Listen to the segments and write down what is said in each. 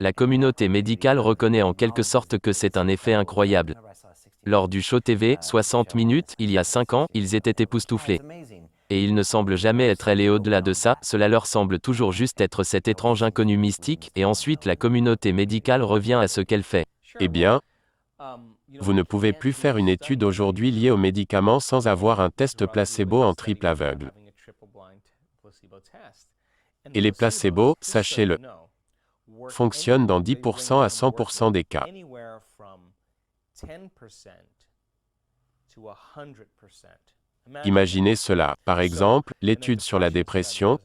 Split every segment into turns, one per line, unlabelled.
La communauté médicale reconnaît en quelque sorte que c'est un effet incroyable. Lors du show TV, 60 minutes, il y a 5 ans, ils étaient époustouflés. Et ils ne semblent jamais être allés au-delà de ça, cela leur semble toujours juste être cet étrange inconnu mystique, et ensuite la communauté médicale revient à ce qu'elle fait.
Eh bien, vous ne pouvez plus faire une étude aujourd'hui liée aux médicaments sans avoir un test placebo en triple aveugle. Et les placebos, sachez-le, fonctionnent dans 10% à 100% des cas. Imaginez cela. Par exemple, l'étude sur la dépression,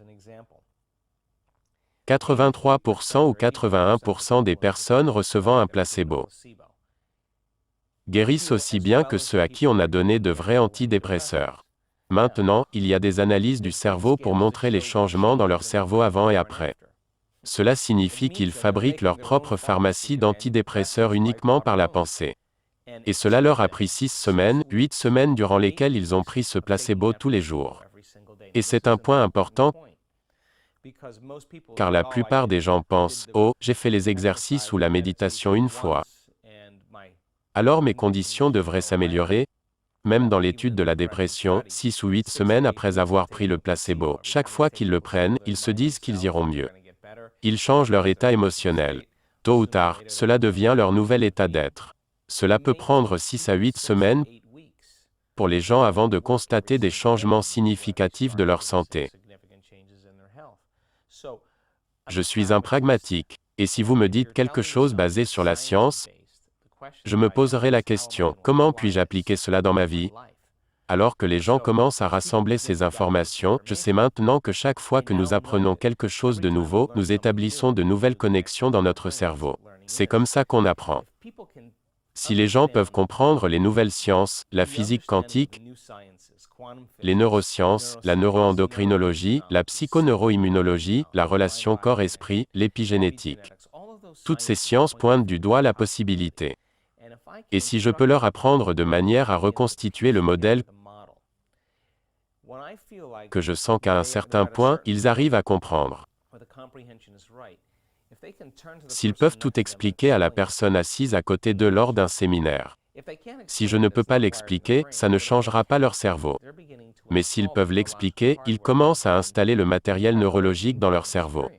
83% ou 81% des personnes recevant un placebo guérissent aussi bien que ceux à qui on a donné de vrais antidépresseurs. Maintenant, il y a des analyses du cerveau pour montrer les changements dans leur cerveau avant et après. Cela signifie qu'ils fabriquent leur propre pharmacie d'antidépresseurs uniquement par la pensée. Et cela leur a pris 6 semaines, 8 semaines durant lesquelles ils ont pris ce placebo tous les jours. Et c'est un point important, car la plupart des gens pensent « Oh, j'ai fait les exercices ou la méditation une fois. Alors mes conditions devraient s'améliorer ». Même dans l'étude de la dépression, 6 ou 8 semaines après avoir pris le placebo, chaque fois qu'ils le prennent, ils se disent qu'ils iront mieux. Ils changent leur état émotionnel. Tôt ou tard, cela devient leur nouvel état d'être. Cela peut prendre 6 à 8 semaines pour les gens avant de constater des changements significatifs de leur santé. Je suis un pragmatique, et si vous me dites quelque chose basé sur la science, je me poserai la question, comment puis-je appliquer cela dans ma vie? Alors que les gens commencent à rassembler ces informations, je sais maintenant que chaque fois que nous apprenons quelque chose de nouveau, nous établissons de nouvelles connexions dans notre cerveau. C'est comme ça qu'on apprend. Si les gens peuvent comprendre les nouvelles sciences, la physique quantique, les neurosciences, la neuroendocrinologie, la psychoneuroimmunologie, la relation corps-esprit, l'épigénétique. Toutes ces sciences pointent du doigt la possibilité. Et si je peux leur apprendre de manière à reconstituer le modèle que je sens qu'à un certain point, ils arrivent à comprendre. S'ils peuvent tout expliquer à la personne assise à côté d'eux lors d'un séminaire. Si je ne peux pas l'expliquer, ça ne changera pas leur cerveau. Mais s'ils peuvent l'expliquer, ils commencent à installer le matériel neurologique dans leur cerveau,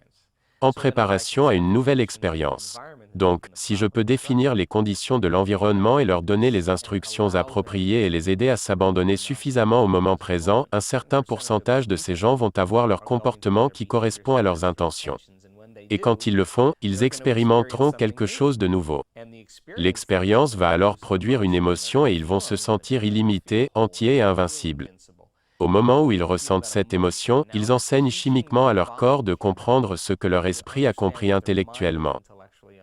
en préparation à une nouvelle expérience. Donc, si je peux définir les conditions de l'environnement et leur donner les instructions appropriées et les aider à s'abandonner suffisamment au moment présent, un certain pourcentage de ces gens vont avoir leur comportement qui correspond à leurs intentions. Et quand ils le font, ils expérimenteront quelque chose de nouveau. L'expérience va alors produire une émotion et ils vont se sentir illimités, entiers et invincibles. Au moment où ils ressentent cette émotion, ils enseignent chimiquement à leur corps de comprendre ce que leur esprit a compris intellectuellement.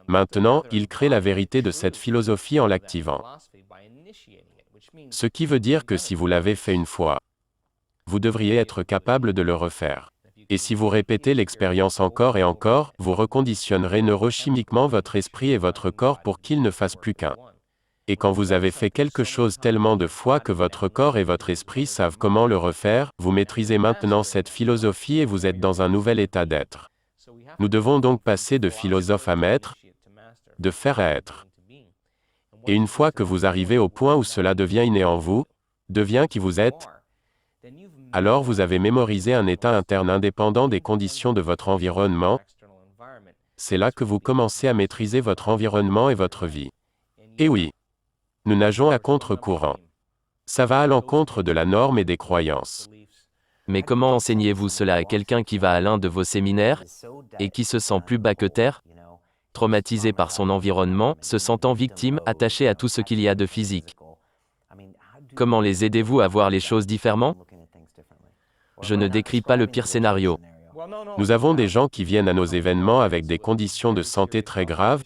Maintenant, ils créent la vérité de cette philosophie en l'activant. Ce qui veut dire que si vous l'avez fait une fois, vous devriez être capable de le refaire. Et si vous répétez l'expérience encore et encore, vous reconditionnerez neurochimiquement votre esprit et votre corps pour qu'ils ne fassent plus qu'un. Et quand vous avez fait quelque chose tellement de fois que votre corps et votre esprit savent comment le refaire, vous maîtrisez maintenant cette philosophie et vous êtes dans un nouvel état d'être. Nous devons donc passer de philosophe à maître, de faire à être. Et une fois que vous arrivez au point où cela devient inné en vous, devient qui vous êtes, alors vous avez mémorisé un état interne indépendant des conditions de votre environnement. C'est là que vous commencez à maîtriser votre environnement et votre vie. Et oui, nous nageons à contre-courant. Ça va à l'encontre de la norme et des croyances.
Mais comment enseignez-vous cela à quelqu'un qui va à l'un de vos séminaires, et qui se sent plus bas que terre, traumatisé par son environnement, se sentant victime, attaché à tout ce qu'il y a de physique? Comment les aidez-vous à voir les choses différemment? Je ne décris pas le pire scénario.
Nous avons des gens qui viennent à nos événements avec des conditions de santé très graves.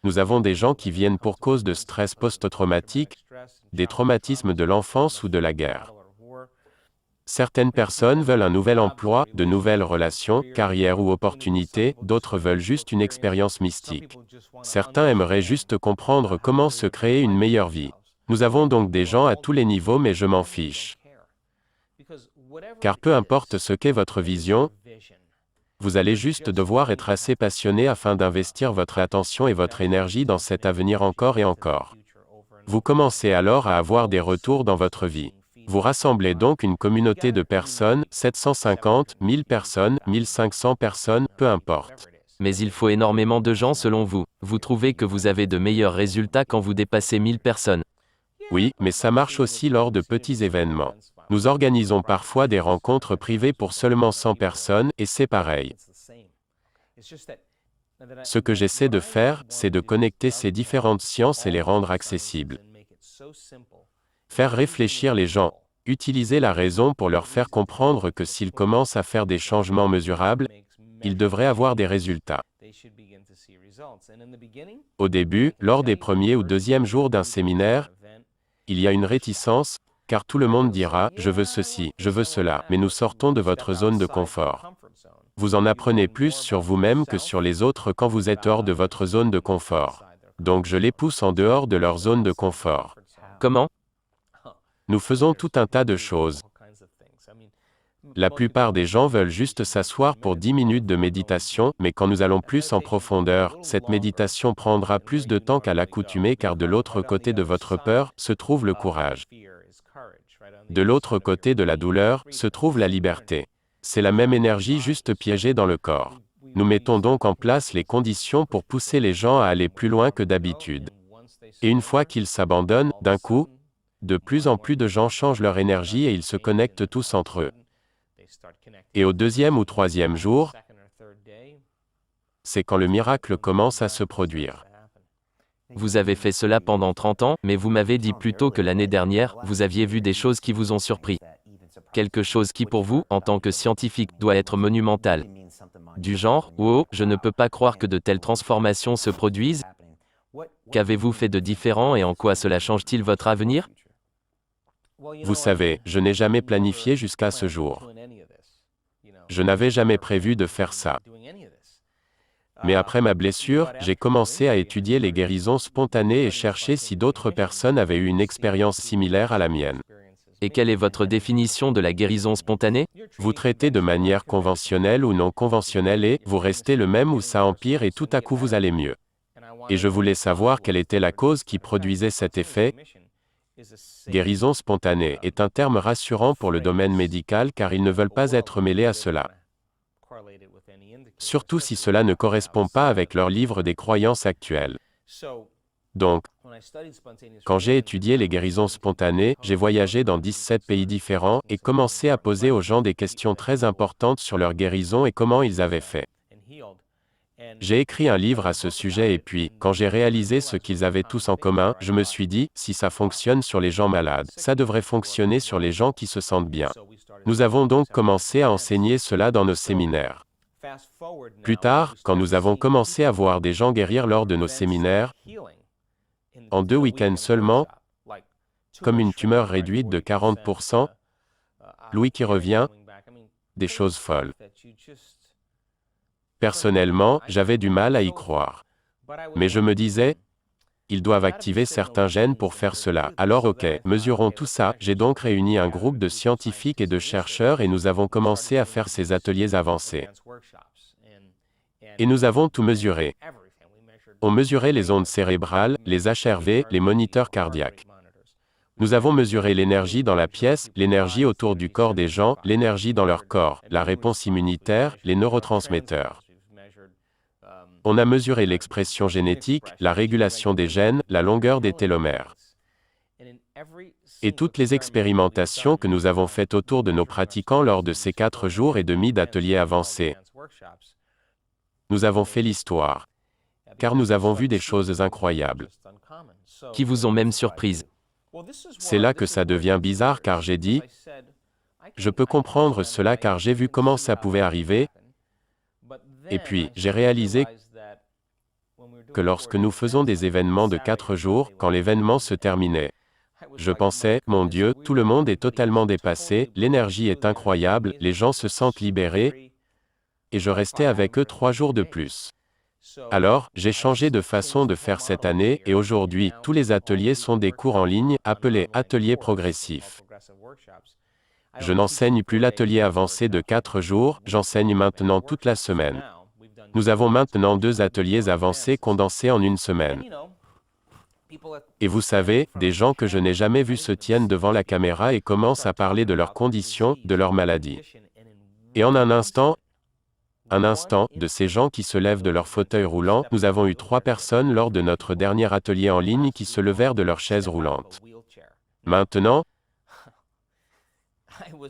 Nous avons des gens qui viennent pour cause de stress post-traumatique, des traumatismes de l'enfance ou de la guerre. Certaines personnes veulent un nouvel emploi, de nouvelles relations, carrière ou opportunités, d'autres veulent juste une expérience mystique. Certains aimeraient juste comprendre comment se créer une meilleure vie. Nous avons donc des gens à tous les niveaux mais je m'en fiche. Car peu importe ce qu'est votre vision, Vous allez juste devoir être assez passionné afin d'investir votre attention et votre énergie dans cet avenir encore et encore. Vous commencez alors à avoir des retours dans votre vie. Vous rassemblez donc une communauté de personnes, 750, 1000 personnes, 1500 personnes, peu importe.
Mais il faut énormément de gens selon vous. Vous trouvez que vous avez de meilleurs résultats quand vous dépassez 1000 personnes.
Oui, mais ça marche aussi lors de petits événements. Nous organisons parfois des rencontres privées pour seulement 100 personnes, et c'est pareil. Ce que j'essaie de faire, c'est de connecter ces différentes sciences et les rendre accessibles. Faire réfléchir les gens. Utiliser la raison pour leur faire comprendre que s'ils commencent à faire des changements mesurables, ils devraient avoir des résultats. Au début, lors des premiers ou deuxièmes jours d'un séminaire, il y a une réticence, car tout le monde dira « je veux ceci, je veux cela », mais nous sortons de votre zone de confort. Vous en apprenez plus sur vous-même que sur les autres quand vous êtes hors de votre zone de confort. Donc je les pousse en dehors de leur zone de confort.
Comment?
Nous faisons tout un tas de choses. La plupart des gens veulent juste s'asseoir pour 10 minutes de méditation, mais quand nous allons plus en profondeur, cette méditation prendra plus de temps qu'à l'accoutumée car de l'autre côté de votre peur, se trouve le courage. De l'autre côté de la douleur, se trouve la liberté. C'est la même énergie juste piégée dans le corps. Nous mettons donc en place les conditions pour pousser les gens à aller plus loin que d'habitude. Et une fois qu'ils s'abandonnent, d'un coup, de plus en plus de gens changent leur énergie et ils se connectent tous entre eux. Et au deuxième ou troisième jour, c'est quand le miracle commence à se produire.
Vous avez fait cela pendant 30 ans, mais vous m'avez dit plus tôt que l'année dernière, vous aviez vu des choses qui vous ont surpris. Quelque chose qui pour vous, en tant que scientifique, doit être monumental. Du genre, oh, je ne peux pas croire que de telles transformations se produisent. Qu'avez-vous fait de différent et en quoi cela change-t-il votre avenir?
Vous savez, je n'ai jamais planifié jusqu'à ce jour. Je n'avais jamais prévu de faire ça. Mais après ma blessure, j'ai commencé à étudier les guérisons spontanées et chercher si d'autres personnes avaient eu une expérience similaire à la mienne.
Et quelle est votre définition de la guérison spontanée?
Vous traitez de manière conventionnelle ou non conventionnelle et vous restez le même ou ça empire et tout à coup vous allez mieux. Et je voulais savoir quelle était la cause qui produisait cet effet. Guérison spontanée est un terme rassurant pour le domaine médical car ils ne veulent pas être mêlés à cela. Surtout si cela ne correspond pas avec leur livre des croyances actuelles. Donc, quand j'ai étudié les guérisons spontanées, j'ai voyagé dans 17 pays différents et commencé à poser aux gens des questions très importantes sur leur guérison et comment ils avaient fait. J'ai écrit un livre à ce sujet et puis, quand j'ai réalisé ce qu'ils avaient tous en commun, je me suis dit, si ça fonctionne sur les gens malades, ça devrait fonctionner sur les gens qui se sentent bien. Nous avons donc commencé à enseigner cela dans nos séminaires. Plus tard, quand nous avons commencé à voir des gens guérir lors de nos séminaires, en 2 week-ends seulement, comme une tumeur réduite de 40%, l'ouïe qui revient, des choses folles. Personnellement, j'avais du mal à y croire. Mais je me disais, ils doivent activer certains gènes pour faire cela. Alors ok, mesurons tout ça. J'ai donc réuni un groupe de scientifiques et de chercheurs et nous avons commencé à faire ces ateliers avancés. Et nous avons tout mesuré. On mesurait les ondes cérébrales, les HRV, les moniteurs cardiaques. Nous avons mesuré l'énergie dans la pièce, l'énergie autour du corps des gens, l'énergie dans leur corps, la réponse immunitaire, les neurotransmetteurs. On a mesuré l'expression génétique, la régulation des gènes, la longueur des télomères. Et toutes les expérimentations que nous avons faites autour de nos pratiquants lors de ces 4 jours et demi d'ateliers avancés. Nous avons fait l'histoire. Car nous avons vu des choses incroyables.
Qui vous ont même surprise?
C'est là que ça devient bizarre car j'ai dit, je peux comprendre cela car j'ai vu comment ça pouvait arriver. Et puis, j'ai réalisé que lorsque nous faisons des événements de 4 jours, quand l'événement se terminait, je pensais, mon Dieu, tout le monde est totalement dépassé, l'énergie est incroyable, les gens se sentent libérés, et je restais avec eux 3 jours de plus. Alors, j'ai changé de façon de faire cette année, et aujourd'hui, tous les ateliers sont des cours en ligne, appelés ateliers progressifs. Je n'enseigne plus l'atelier avancé de 4 jours, j'enseigne maintenant toute la semaine. Nous avons maintenant 2 ateliers avancés condensés en une semaine. Et vous savez, des gens que je n'ai jamais vus se tiennent devant la caméra et commencent à parler de leurs conditions, de leur maladie. Et en un instant, de ces gens qui se lèvent de leur fauteuil roulant, nous avons eu 3 personnes lors de notre dernier atelier en ligne qui se levèrent de leur chaise roulante. Maintenant,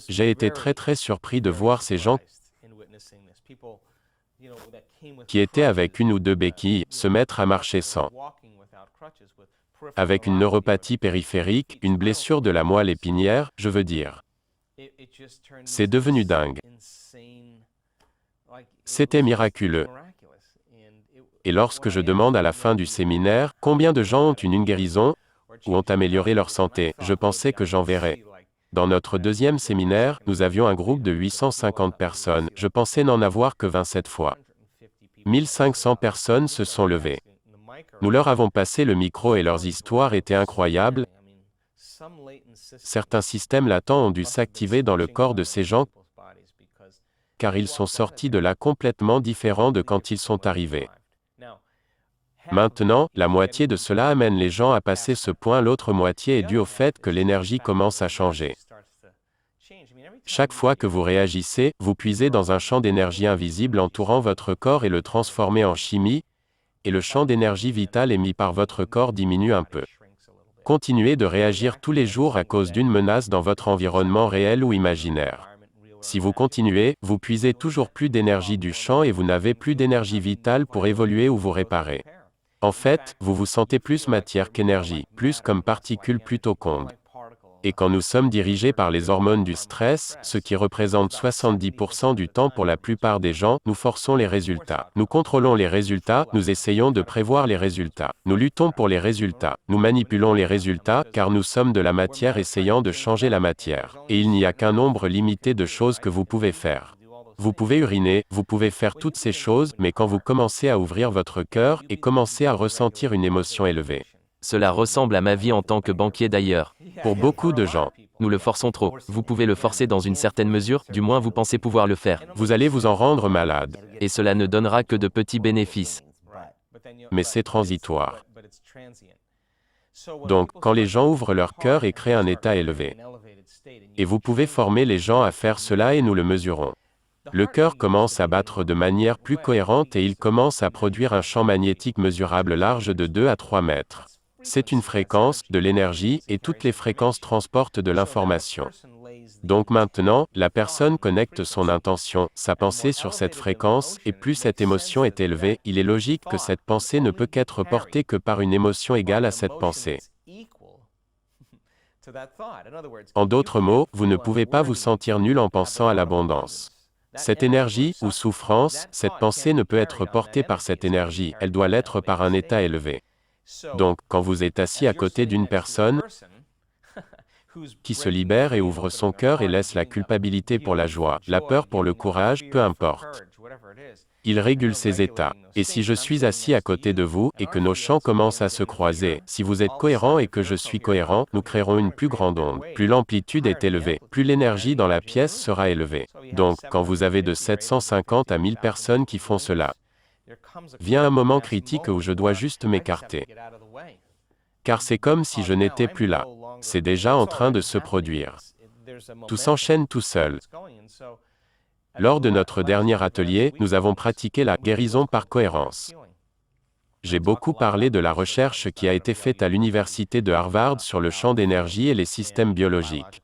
j'ai été très surpris de voir ces gens qui étaient avec 1 ou 2 béquilles se mettre à marcher sans. Avec une neuropathie périphérique, une blessure de la moelle épinière, je veux dire. C'est devenu dingue. C'était miraculeux. Et lorsque je demande à la fin du séminaire, combien de gens ont une guérison, ou ont amélioré leur santé, je pensais que j'en verrais. Dans notre deuxième séminaire, nous avions un groupe de 850 personnes, je pensais n'en avoir que 27 fois. 1500 personnes se sont levées. Nous leur avons passé le micro et leurs histoires étaient incroyables. Certains systèmes latents ont dû s'activer dans le corps de ces gens, car ils sont sortis de là complètement différents de quand ils sont arrivés. Maintenant, la moitié de cela amène les gens à passer ce point, l'autre moitié est due au fait que l'énergie commence à changer. Chaque fois que vous réagissez, vous puisez dans un champ d'énergie invisible entourant votre corps et le transformez en chimie, et le champ d'énergie vitale émis par votre corps diminue un peu. Continuez de réagir tous les jours à cause d'une menace dans votre environnement réel ou imaginaire. Si vous continuez, vous puisez toujours plus d'énergie du champ et vous n'avez plus d'énergie vitale pour évoluer ou vous réparer. En fait, vous vous sentez plus matière qu'énergie, plus comme particule plutôt qu'onde. Et quand nous sommes dirigés par les hormones du stress, ce qui représente 70% du temps pour la plupart des gens, nous forçons les résultats. Nous contrôlons les résultats, nous essayons de prévoir les résultats. Nous luttons pour les résultats. Nous manipulons les résultats, car nous sommes de la matière essayant de changer la matière. Et il n'y a qu'un nombre limité de choses que vous pouvez faire. Vous pouvez uriner, vous pouvez faire toutes ces choses, mais quand vous commencez à ouvrir votre cœur et commencez à ressentir une émotion élevée.
Cela ressemble à ma vie en tant que banquier d'ailleurs.
Pour beaucoup de gens,
Nous le forçons trop. Vous pouvez le forcer dans une certaine mesure, du moins vous pensez pouvoir le faire.
vous allez vous en rendre malade,
Et cela ne donnera que de petits bénéfices.
mais c'est transitoire. Donc, quand les gens ouvrent leur cœur et créent un état élevé, et vous pouvez former les gens à faire cela et nous le mesurons. Le cœur commence à battre de manière plus cohérente et il commence à produire un champ magnétique mesurable large de 2 à 3 mètres. C'est une fréquence, de l'énergie, et toutes les fréquences transportent de l'information. Donc maintenant, la personne connecte son intention, sa pensée sur cette fréquence, et plus cette émotion est élevée, il est logique que cette pensée ne peut qu'être portée que par une émotion égale à cette pensée. En d'autres mots, vous ne pouvez pas vous sentir nul en pensant à l'abondance. Cette énergie, ou souffrance, cette pensée ne peut être portée par cette énergie, elle doit l'être par un état élevé. Donc, quand vous êtes assis à côté d'une personne qui se libère et ouvre son cœur et laisse la culpabilité pour la joie, la peur pour le courage, peu importe. Il régule ses états. Et si je suis assis à côté de vous et que nos champs commencent à se croiser, si vous êtes cohérent et que je suis cohérent, nous créerons une plus grande onde. Plus l'amplitude est élevée, plus l'énergie dans la pièce sera élevée. Donc, quand vous avez de 750 à 1000 personnes qui font cela, vient un moment critique où je dois juste m'écarter. Car c'est comme si je n'étais plus là. C'est déjà en train de se produire. Tout s'enchaîne tout seul. Lors de notre dernier atelier, nous avons pratiqué la guérison par cohérence. J'ai beaucoup parlé de la recherche qui a été faite à l'université de Harvard sur le champ d'énergie et les systèmes biologiques.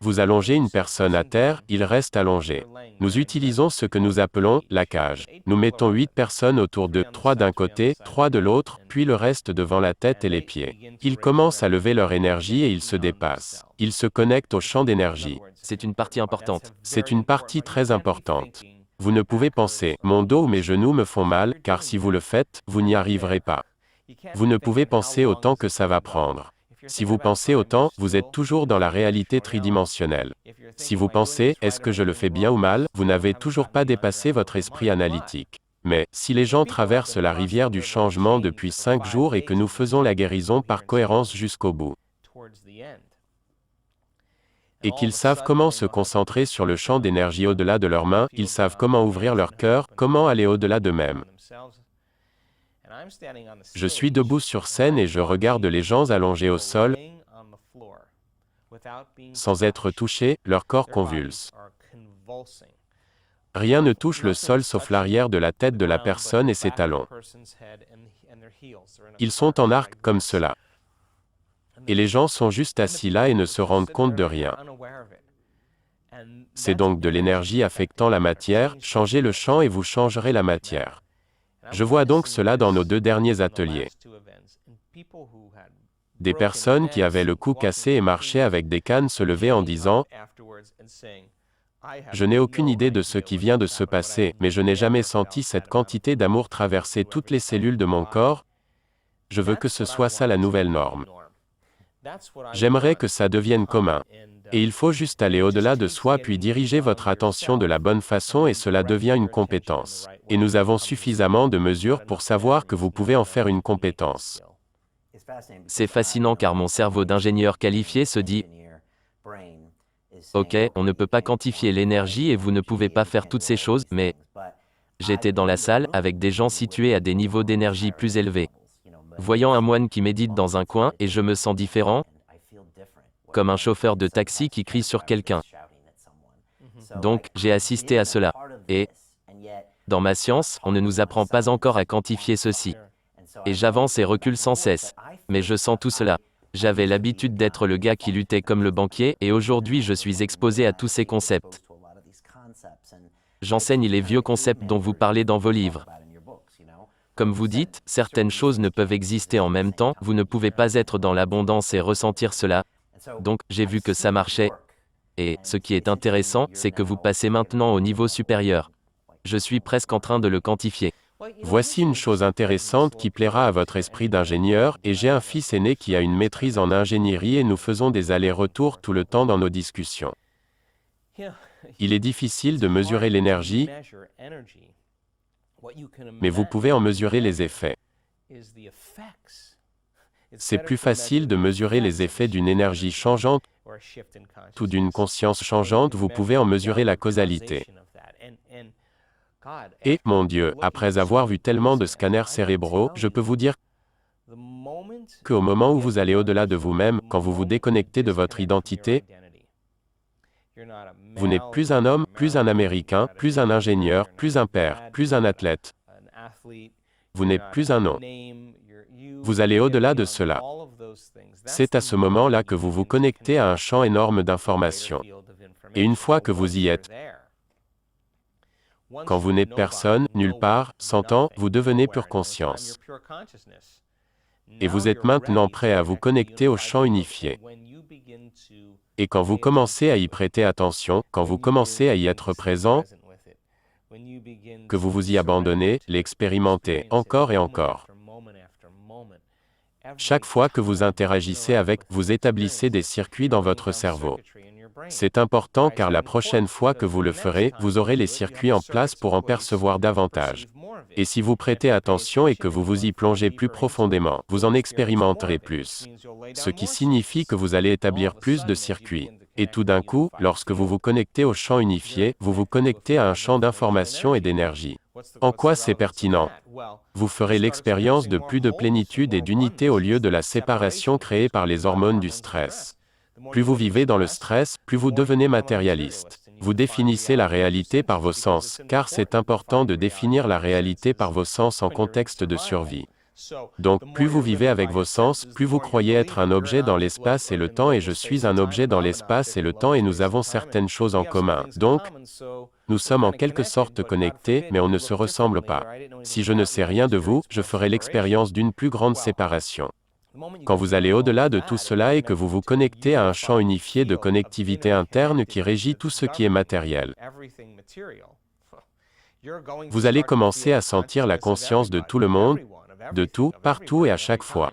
Vous allongez une personne à terre, il reste allongé. Nous utilisons ce que nous appelons la cage. Nous mettons 8 personnes autour d'eux, 3 d'un côté, 3 de l'autre, puis le reste devant la tête et les pieds. Ils commencent à lever leur énergie et ils se dépassent. Ils se connectent au champ d'énergie.
C'est une partie importante.
C'est une partie très importante. Vous ne pouvez penser, mon dos ou mes genoux me font mal, car si vous le faites, vous n'y arriverez pas. Vous ne pouvez penser au temps que ça va prendre. Si vous pensez au temps, vous êtes toujours dans la réalité tridimensionnelle. Si vous pensez, est-ce que je le fais bien ou mal, vous n'avez toujours pas dépassé votre esprit analytique. Mais, si les gens traversent la rivière du changement depuis 5 jours et que nous faisons la guérison par cohérence jusqu'au bout, et qu'ils savent comment se concentrer sur le champ d'énergie au-delà de leurs mains, ils savent comment ouvrir leur cœur, comment aller au-delà d'eux-mêmes. Je suis debout sur scène et je regarde les gens allongés au sol, sans être touchés, leur corps convulse. Rien ne touche le sol sauf l'arrière de la tête de la personne et ses talons. Ils sont en arc comme cela. Et les gens sont juste assis là et ne se rendent compte de rien. C'est donc de l'énergie affectant la matière, changez le champ et vous changerez la matière. Je vois donc cela dans nos 2 derniers ateliers. Des personnes qui avaient le cou cassé et marchaient avec des cannes se levaient en disant « Je n'ai aucune idée de ce qui vient de se passer, mais je n'ai jamais senti cette quantité d'amour traverser toutes les cellules de mon corps. Je veux que ce soit ça la nouvelle norme. J'aimerais que ça devienne commun. Et il faut juste aller au-delà de soi puis diriger votre attention de la bonne façon et cela devient une compétence. Et nous avons suffisamment de mesures pour savoir que vous pouvez en faire une compétence. »
C'est fascinant car mon cerveau d'ingénieur qualifié se dit « Ok, on ne peut pas quantifier l'énergie et vous ne pouvez pas faire toutes ces choses, mais j'étais dans la salle avec des gens situés à des niveaux d'énergie plus élevés. Voyant un moine qui médite dans un coin et je me sens différent, comme un chauffeur de taxi qui crie sur quelqu'un. Donc, j'ai assisté à cela. Et, dans ma science, on ne nous apprend pas encore à quantifier ceci. Et j'avance et recule sans cesse. Mais je sens tout cela. J'avais l'habitude d'être le gars qui luttait comme le banquier et aujourd'hui je suis exposé à tous ces concepts. J'enseigne les vieux concepts dont vous parlez dans vos livres. Comme vous dites, certaines choses ne peuvent exister en même temps, vous ne pouvez pas être dans l'abondance et ressentir cela. Donc, j'ai vu que ça marchait. Et, ce qui est intéressant, c'est que vous passez maintenant au niveau supérieur. Je suis presque en train de le quantifier.
Voici une chose intéressante qui plaira à votre esprit d'ingénieur, et j'ai un fils aîné qui a une maîtrise en ingénierie et nous faisons des allers-retours tout le temps dans nos discussions. Il est difficile de mesurer l'énergie, mais vous pouvez en mesurer les effets. C'est plus facile de mesurer les effets d'une énergie changeante ou d'une conscience changeante, vous pouvez en mesurer la causalité. Et, mon Dieu, après avoir vu tellement de scanners cérébraux, je peux vous dire qu'au moment où vous allez au-delà de vous-même, quand vous vous déconnectez de votre identité, vous n'êtes plus un homme, plus un Américain, plus un ingénieur, plus un père, plus un athlète. Vous n'êtes plus un nom. Vous allez au-delà de cela. C'est à ce moment-là que vous vous connectez à un champ énorme d'informations. Et une fois que vous y êtes, quand vous n'êtes personne, nulle part, sentant, vous devenez pure conscience. Et vous êtes maintenant prêt à vous connecter au champ unifié. Et quand vous commencez à y prêter attention, quand vous commencez à y être présent, que vous vous y abandonnez, l'expérimentez encore et encore. Chaque fois que vous interagissez avec, vous établissez des circuits dans votre cerveau. C'est important car la prochaine fois que vous le ferez, vous aurez les circuits en place pour en percevoir davantage. Et si vous prêtez attention et que vous vous y plongez plus profondément, vous en expérimenterez plus. Ce qui signifie que vous allez établir plus de circuits. Et tout d'un coup, lorsque vous vous connectez au champ unifié, vous vous connectez à un champ d'information et d'énergie. En quoi c'est pertinent? Vous ferez l'expérience de plus de plénitude et d'unité au lieu de la séparation créée par les hormones du stress. Plus vous vivez dans le stress, plus vous devenez matérialiste. Vous définissez la réalité par vos sens, car c'est important de définir la réalité par vos sens en contexte de survie. Donc, plus vous vivez avec vos sens, plus vous croyez être un objet dans l'espace et le temps et je suis un objet dans l'espace et le temps et nous avons certaines choses en commun. Donc, nous sommes en quelque sorte connectés, mais on ne se ressemble pas. Si je ne sais rien de vous, je ferai l'expérience d'une plus grande séparation. Quand vous allez au-delà de tout cela et que vous vous connectez à un champ unifié de connectivité interne qui régit tout ce qui est matériel, vous allez commencer à sentir la conscience de tout le monde, de tout, partout et à chaque fois.